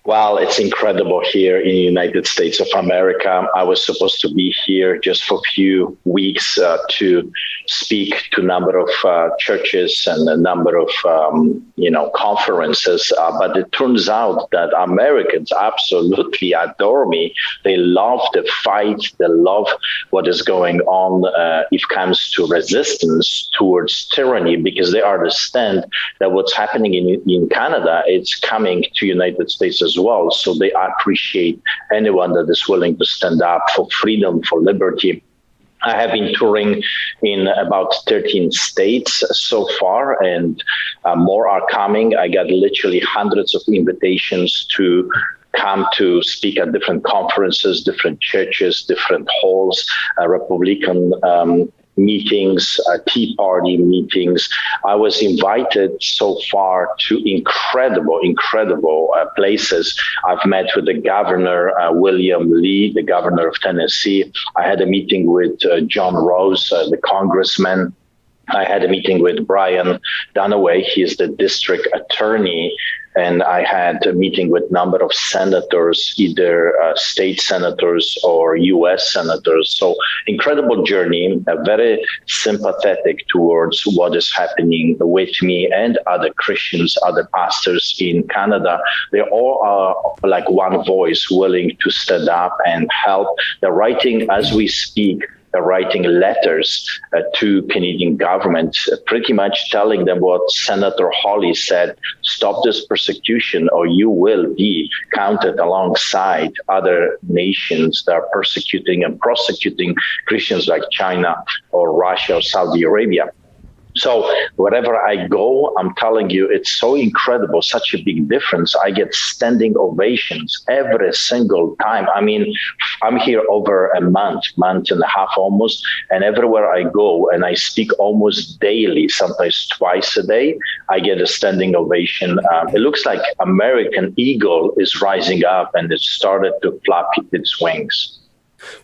Well, it's incredible here in the United States of America. I was supposed to be here just for a few weeks to speak to a number of churches and a number of conferences, but it turns out that Americans absolutely adore me. They love the fight. They love what is going on if it comes to resistance towards tyranny, because they understand that what's happening in Canada, it's coming to United States as well. So they appreciate anyone that is willing to stand up for freedom, for liberty. I have been touring in about 13 states so far, and more are coming. I got literally hundreds of invitations to come to speak at different conferences, different churches, different halls, Republican meetings, Tea Party meetings. I was invited so far to incredible places. I've met with the governor, William Lee, the governor of Tennessee. I had a meeting with John Rose, the congressman. I had a meeting with Brian Dunaway. He is the district attorney. And I had a meeting with a number of senators, either state senators or U.S. senators. So incredible journey, very sympathetic towards what is happening with me and other Christians, other pastors in Canada. They all are like one voice, willing to stand up and help. They're writing as we speak. Writing letters to Canadian government, pretty much telling them what Senator Hawley said: stop this persecution or you will be counted alongside other nations that are persecuting and prosecuting Christians like China or Russia or Saudi Arabia. So wherever I go, I'm telling you, it's so incredible, such a big difference. I get standing ovations every single time. I mean, I'm here over a month and a half almost, and everywhere I go, and I speak almost daily, sometimes twice a day, I get a standing ovation. It looks like American eagle is rising up and it started to flap its wings.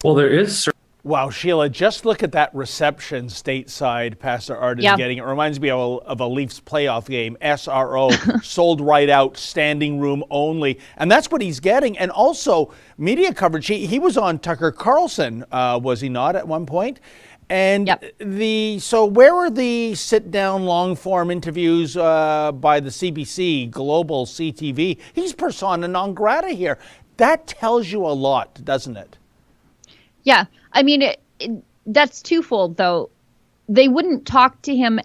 Well, there is. Wow, Sheila, just look at that reception stateside Pastor Art is getting. It reminds me of a Leafs playoff game, SRO, sold right out, standing room only. And that's what he's getting. And also media coverage. He was on Tucker Carlson, was he not, at one point? And so where are the sit-down long-form interviews by the CBC, Global CTV? He's persona non grata here. That tells you a lot, doesn't it? Yeah, I mean, that's twofold, though. They wouldn't talk to him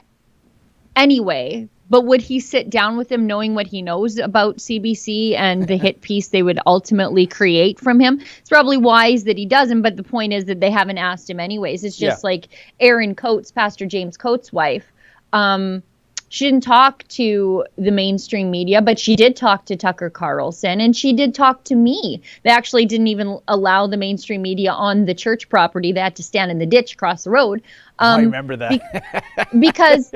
anyway, but would he sit down with him knowing what he knows about CBC and the hit piece they would ultimately create from him? It's probably wise that he doesn't, but the point is that they haven't asked him anyways. It's just like Erin Coates, Pastor James Coates' wife. She didn't talk to the mainstream media, but she did talk to Tucker Carlson, and she did talk to me. They actually didn't even allow the mainstream media on the church property. They had to stand in the ditch across the road. I remember that. Because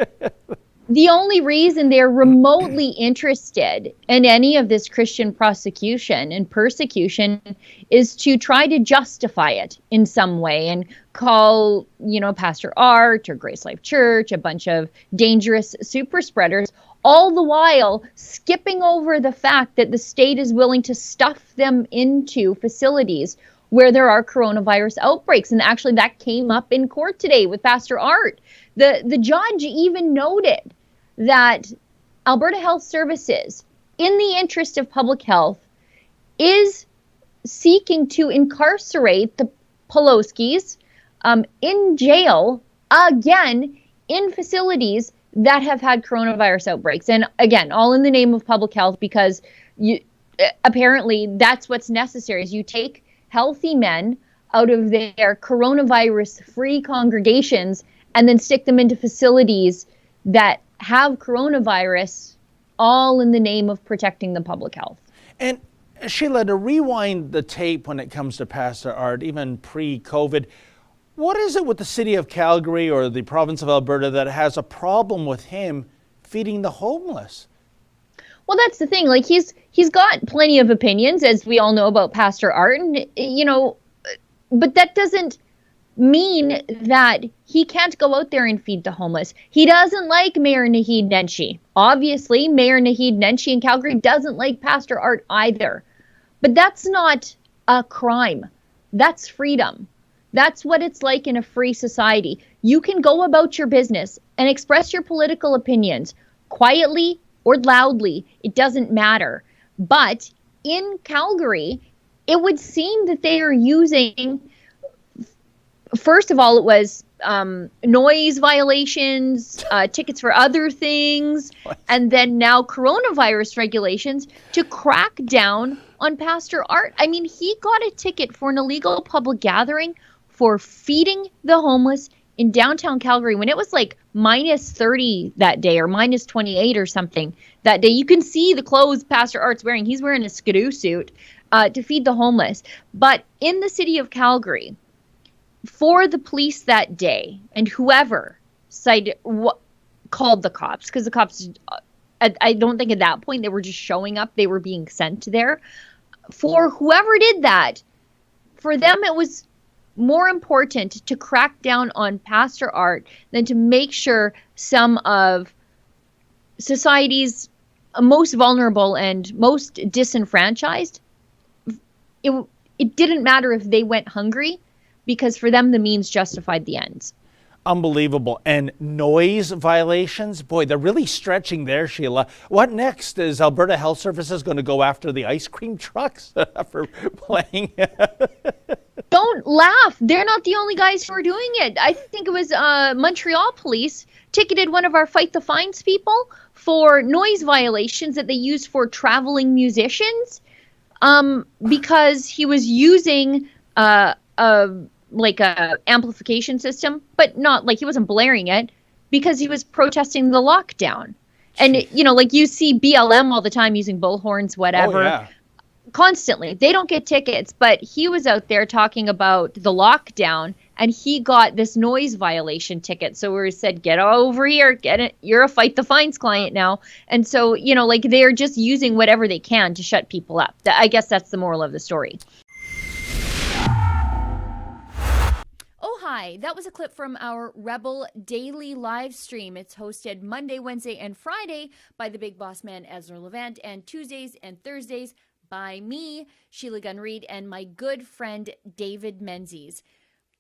the only reason they're remotely interested in any of this Christian prosecution and persecution is to try to justify it in some way and call, Pastor Art or Grace Life Church a bunch of dangerous super spreaders, all the while skipping over the fact that the state is willing to stuff them into facilities where there are coronavirus outbreaks. And actually that came up in court today with Pastor Art. The judge even noted that Alberta Health Services, in the interest of public health, is seeking to incarcerate the Poloskis in jail again in facilities that have had coronavirus outbreaks. And again, all in the name of public health, because apparently that's what's necessary is you take healthy men out of their coronavirus-free congregations and then stick them into facilities that have coronavirus, all in the name of protecting the public health. And Sheila, to rewind the tape when it comes to Pastor Art, even pre-COVID, what is it with the city of Calgary or the province of Alberta that has a problem with him feeding the homeless? Well, that's the thing. Like he's got plenty of opinions, as we all know about Pastor Art, and but that doesn't mean that he can't go out there and feed the homeless. He doesn't like Mayor Naheed Nenshi. Obviously, Mayor Naheed Nenshi in Calgary doesn't like Pastor Art either. But that's not a crime. That's freedom. That's what it's like in a free society. You can go about your business and express your political opinions quietly or loudly. It doesn't matter. But in Calgary, it would seem that they are using, first of all, it was noise violations, tickets for other things, and then now coronavirus regulations to crack down on Pastor Art. I mean, he got a ticket for an illegal public gathering for feeding the homeless in downtown Calgary when it was like minus 30 that day, or minus 28 or something that day. You can see the clothes Pastor Art's wearing. He's wearing a skidoo suit to feed the homeless. But in the city of Calgary, for the police that day, and whoever called the cops, because the cops, I don't think at that point they were just showing up, they were being sent there. For whoever did that, for them it was more important to crack down on Pastor Art than to make sure some of society's most vulnerable and most disenfranchised, it didn't matter if they went hungry, because for them the means justified the ends. Unbelievable. And noise violations, boy, they're really stretching there, Sheila. What next? Is Alberta Health Services going to go after the ice cream trucks for playing? Don't laugh. They're not the only guys who are doing it. I think it was Montreal police ticketed one of our Fight the Fines people for noise violations that they used for traveling musicians because he was using a amplification system, but not like he wasn't blaring it, because he was protesting the lockdown. And, you know, like you see BLM all the time using bullhorns, whatever. Oh, yeah. Constantly. They don't get tickets, but he was out there talking about the lockdown, and he got this noise violation ticket. So we said, get over here, get it. You're a Fight the Fines client now. And so, you know, like they're just using whatever they can to shut people up. I guess that's the moral of the story. Hi, that was a clip from our Rebel Daily live stream. It's hosted Monday, Wednesday, and Friday by the big boss man, Ezra Levant, and Tuesdays and Thursdays by me, Sheila Gunn Reid, and my good friend, David Menzies.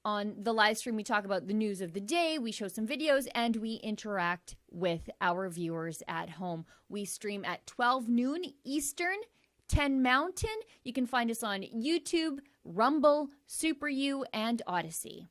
On the live stream, we talk about the news of the day, we show some videos, and we interact with our viewers at home. We stream at 12 noon Eastern, 10 Mountain. You can find us on YouTube, Rumble, Super U, and Odyssey.